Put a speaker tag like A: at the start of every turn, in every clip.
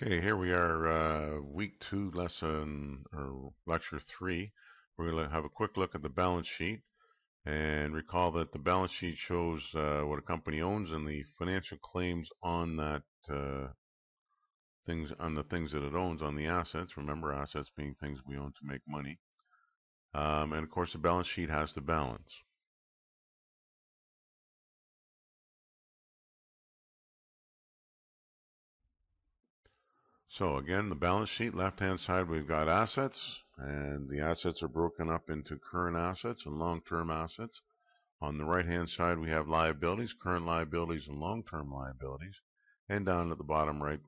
A: Okay, here we are, week two, lesson or lecture three. We're going to have a quick look at the balance sheet and recall that the balance sheet shows what a company owns and the financial claims on that the things that it owns on the assets. Remember, assets being things we own to make money. And of course, the balance sheet has the balance. So again, the balance sheet, left-hand side, we've got assets, and the assets are broken up into current assets and long-term assets. On the right-hand side, we have liabilities, current liabilities and long-term liabilities. And down at the bottom right,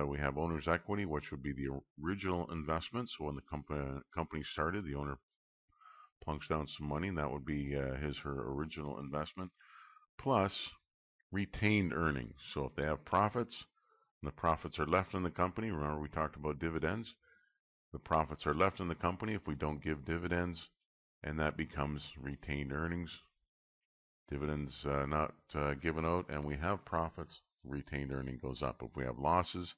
A: we have owner's equity, which would be the original investment. So when the company started, the owner plunks down some money, and that would be her original investment, plus retained earnings. So if they have profits, and the profits are left in the company, remember we talked about dividends, the profits are left in the company if we don't give dividends, and that becomes retained earnings. Dividends not given out, and we have profits, retained earning goes up. If we have losses,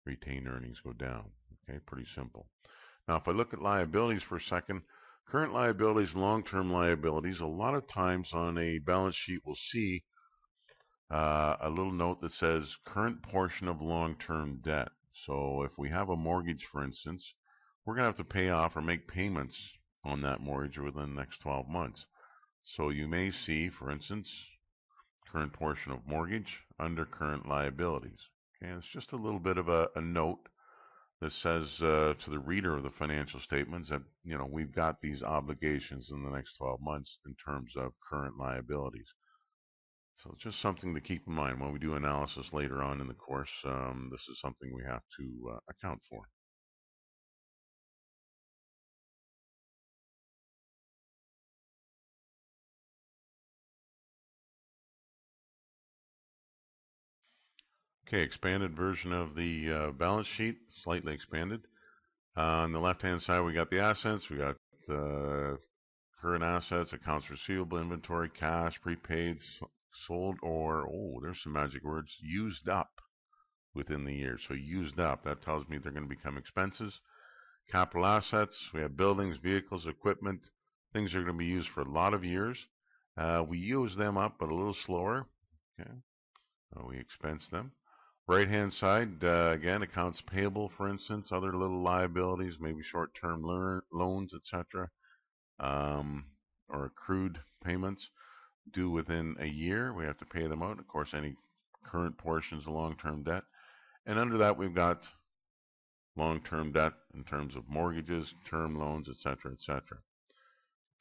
A: retained earnings go down. Okay, pretty simple. Now, if I look at liabilities for a second, current liabilities, long-term liabilities, a lot of times on a balance sheet we'll see a little note that says current portion of long-term debt. So if we have a mortgage, for instance, we're going to have to pay off or make payments on that mortgage within the next 12 months. So you may see, for instance, current portion of mortgage under current liabilities. Okay, it's just a little bit of a note that says to the reader of the financial statements that we've got these obligations in the next 12 months in terms of current liabilities. So just something to keep in mind when we do analysis later on in the course. This is something we have to account for. Okay, expanded version of the balance sheet, slightly expanded. On the left-hand side, we got the assets. We got the current assets, accounts receivable, inventory, cash, prepaid, sold, or, oh, there's some magic words, used up within the year. So used up, that tells me they're going to become expenses. Capital assets, we have buildings, vehicles, equipment, things that are going to be used for a lot of years. We use them up, but a little slower. Okay, we expense them. Right-hand side, again, accounts payable, for instance, other little liabilities, maybe short-term loans, etc., or accrued payments due within a year. We have to pay them out. Of course, any current portions of long-term debt. And under that, we've got long-term debt in terms of mortgages, term loans, etc., etc.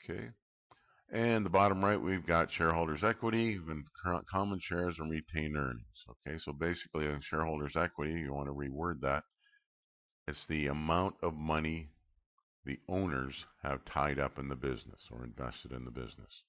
A: Okay. And the bottom right, we've got shareholders' equity, and common shares and retained earnings. Okay, so basically on shareholders' equity, you want to reword that. It's the amount of money the owners have tied up in the business or invested in the business.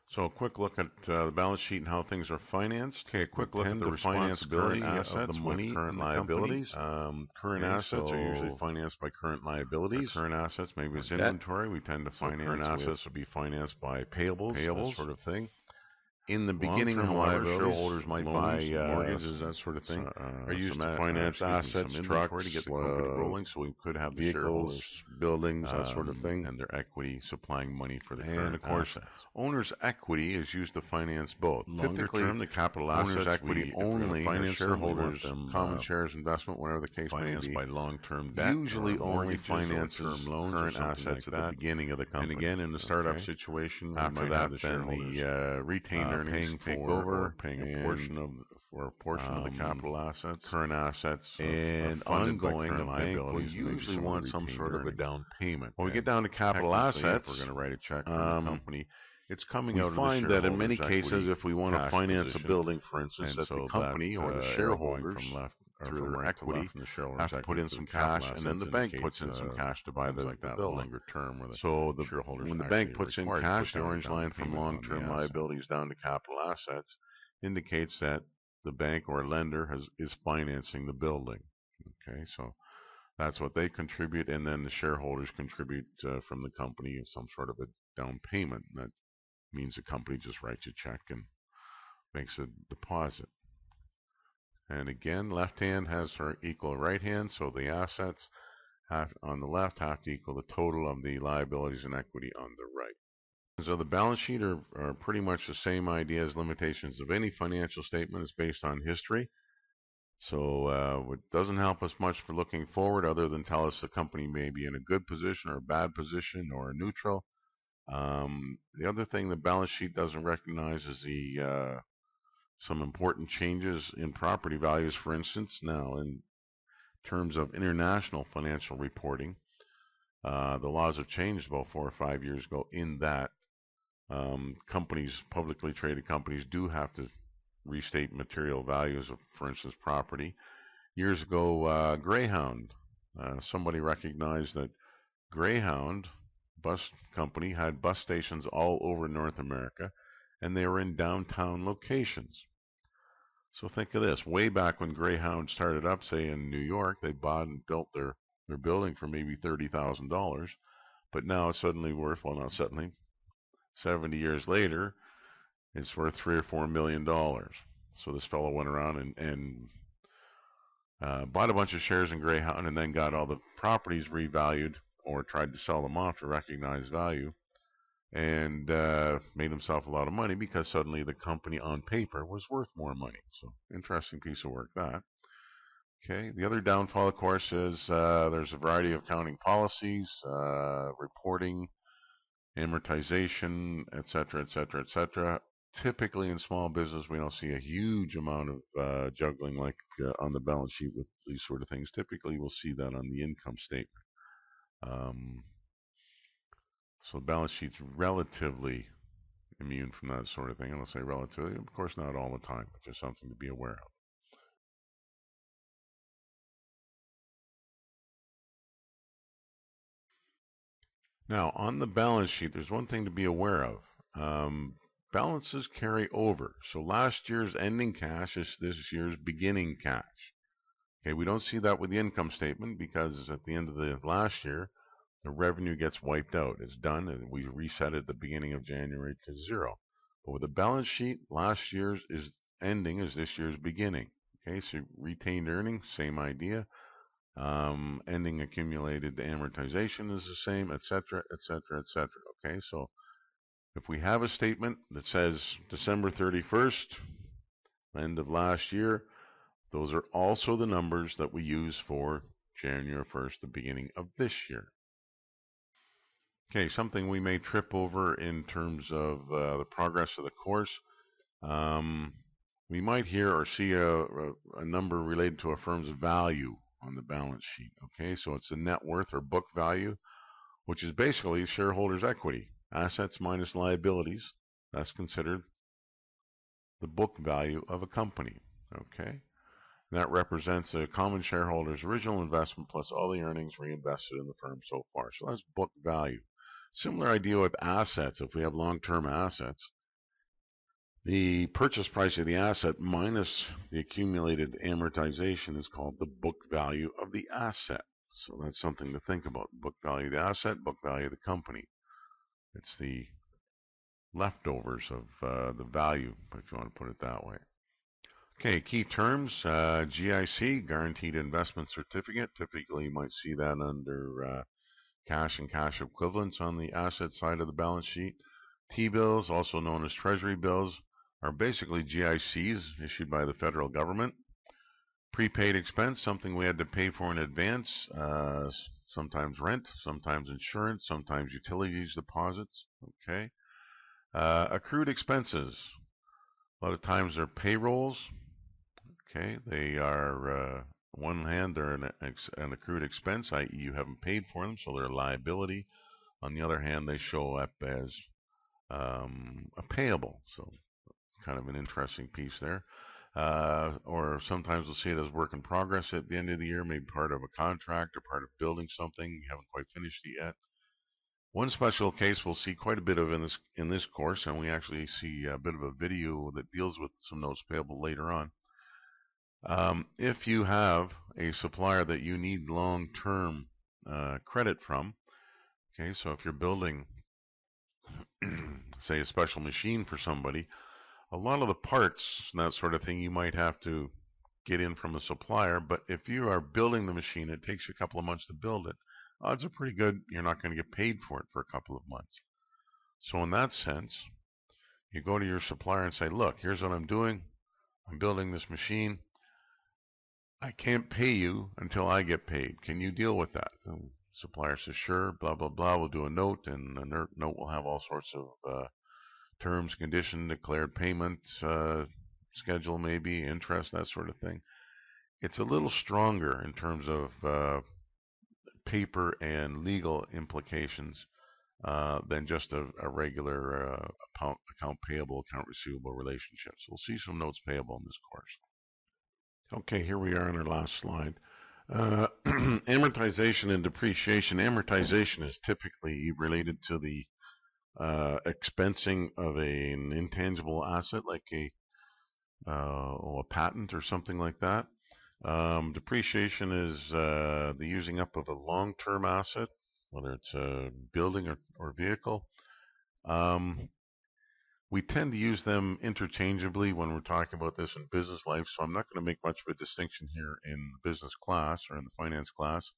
A: So a quick look at the balance sheet and how things are financed. Okay, a quick look at the responsibility of the money, current liabilities. Current assets are usually financed by current liabilities. Current assets, maybe it's inventory. We tend to finance. Current assets would be financed by payables, that sort of thing. In the beginning, however, shareholders might buy mortgages, that sort of thing, are used to finance assets, trucks, to get the company rolling. So we could have the vehicles, buildings, that sort of thing, and their equity supplying money for the current. And of course, owner's equity is used to finance both. Typically, term, the capital assets, equity only finance shareholders, common shares investment, whatever the case may be, by long-term debt. Usually only finances loans current assets at the beginning of the company. And again, in the startup situation, after that, then the retained earnings take over, paying a portion of the capital assets, current assets, and ongoing. The bank will usually want some sort of a down payment. When we get down to capital assets, we're going to write a check for the company. It's coming out of the shareholders' equity. We find that in many cases, if we want to finance a building, for instance, that the company or the shareholders through their equity have to put in some cash, and then the bank puts in some cash to buy the building. Longer term, so when the bank puts in cash, the orange line from long-term liabilities down to capital assets indicates that the bank or lender is financing the building. Okay, so that's what they contribute, and then the shareholders contribute from the company some sort of a down payment. That means the company just writes a check and makes a deposit. And again, left hand has to equal right hand, so the assets on the left have to equal the total of the liabilities and equity on the right. So the balance sheet are pretty much the same idea as limitations of any financial statement. It's based on history. So it doesn't help us much for looking forward, other than tell us the company may be in a good position or a bad position or neutral. The other thing the balance sheet doesn't recognize is some important changes in property values, for instance. Now, in terms of international financial reporting, the laws have changed about 4 or 5 years ago in that companies, publicly traded companies, do have to restate material values of, for instance, property. Years ago, Greyhound, somebody recognized that Greyhound bus company had bus stations all over North America, and they were in downtown locations. So think of this. Way back when Greyhound started up, say in New York, they bought and built their building for maybe $30,000. But now it's suddenly worth, well, not suddenly, 70 years later, it's worth $3 or $4 million. So this fellow went around and bought a bunch of shares in Greyhound, and then got all the properties revalued, or tried to sell them off to recognize value, and made himself a lot of money because suddenly the company on paper was worth more money. So interesting piece of work, that. Okay, the other downfall, of course, is there's a variety of accounting policies, reporting, amortization, etc., etc., etc. Typically in small business, we don't see a huge amount of juggling like on the balance sheet with these sort of things. Typically, we'll see that on the income statement. So the balance sheet's relatively immune from that sort of thing. And I'll say relatively, of course, not all the time, but just something to be aware of. Now, on the balance sheet, there's one thing to be aware of. Balances carry over. So last year's ending cash is this year's beginning cash. Okay, we don't see that with the income statement because at the end of the last year, the revenue gets wiped out. It's done, and we reset at the beginning of January to 0. But with the balance sheet, last year's ending is this year's beginning. Okay, so retained earnings, same idea. Ending accumulated amortization is the same, etc., etc., etc. Okay, so if we have a statement that says December 31st, end of last year, those are also the numbers that we use for January 1st, the beginning of this year. Okay, something we may trip over in terms of the progress of the course. We might hear or see a number related to a firm's value on the balance sheet. Okay, so it's the net worth or book value, which is basically shareholders' equity. Assets minus liabilities, that's considered the book value of a company. Okay, that represents a common shareholder's original investment plus all the earnings reinvested in the firm so far. So that's book value. Similar idea with assets. If we have long-term assets, the purchase price of the asset minus the accumulated amortization is called the book value of the asset. So that's something to think about. Book value of the asset, book value of the company. It's the leftovers of the value, if you want to put it that way. Okay, key terms, GIC, Guaranteed Investment Certificate. Typically, you might see that under cash and cash equivalents on the asset side of the balance sheet. T-bills, also known as Treasury bills, are basically GICs issued by the federal government. Prepaid expense, something we had to pay for in advance, sometimes rent, sometimes insurance, sometimes utilities deposits. Okay. Accrued expenses, a lot of times they're payrolls. Okay, they are, on one hand, they're an accrued expense, i.e. you haven't paid for them, so they're a liability. On the other hand, they show up as a payable, so it's kind of an interesting piece there. Or sometimes we'll see it as work in progress at the end of the year, maybe part of a contract or part of building something, you haven't quite finished it yet. One special case we'll see quite a bit of in this course, and we actually see a bit of a video that deals with some notes payable later on. If you have a supplier that you need long-term credit from, okay, so if you're building, say, a special machine for somebody, a lot of the parts and that sort of thing you might have to get in from a supplier, but if you are building the machine, it takes you a couple of months to build it. Odds are pretty good you're not going to get paid for it for a couple of months. So in that sense, you go to your supplier and say, look, here's what I'm doing. I'm building this machine. I can't pay you until I get paid. Can you deal with that? And supplier says, sure, blah, blah, blah. We'll do a note, and the note will have all sorts of terms, condition, declared payment, schedule maybe, interest, that sort of thing. It's a little stronger in terms of paper and legal implications than just a regular account payable, account receivable relationship. So we'll see some notes payable in this course. Okay, here we are on our last slide. Amortization and depreciation. Amortization is typically related to the expensing of an intangible asset like a patent or something like that. Depreciation is the using up of a long-term asset, whether it's a building or vehicle. We tend to use them interchangeably when we're talking about this in business life, so I'm not going to make much of a distinction here in the business class or in the finance class.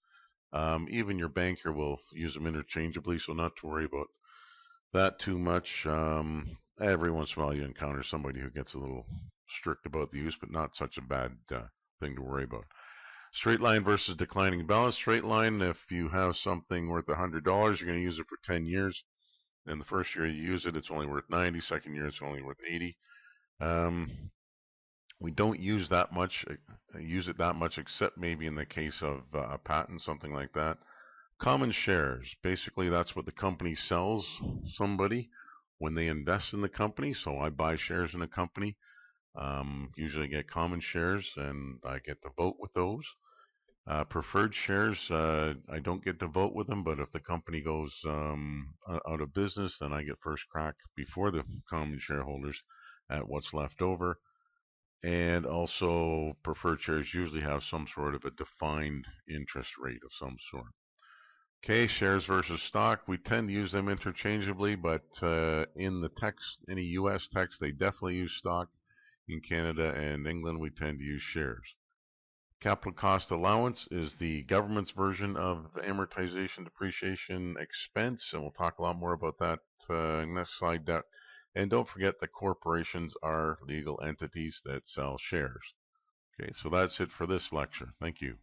A: Even your banker will use them interchangeably, so not to worry about that too much. Every once in a while you encounter somebody who gets a little strict about the use, but not such a bad thing to worry about. Straight line versus declining balance. Straight line, if you have something worth $100, you're going to use it for 10 years. And the first year you use it, it's only worth 90. Second year, it's only worth 80. We don't use that much, use it that much, except maybe in the case of a patent, something like that. Common shares. Basically, that's what the company sells somebody when they invest in the company. So I buy shares in a company. Usually get common shares, and I get to vote with those. Preferred shares, I don't get to vote with them, but if the company goes out of business, then I get first crack before the common shareholders at what's left over. And also, preferred shares usually have some sort of a defined interest rate of some sort. Okay, shares versus stock, we tend to use them interchangeably, but in the text, any U.S. text, they definitely use stock. In Canada and England, we tend to use shares. Capital cost allowance is the government's version of amortization depreciation expense, and we'll talk a lot more about that next slide deck. And don't forget that corporations are legal entities that sell shares. Okay, so that's it for this lecture. Thank you.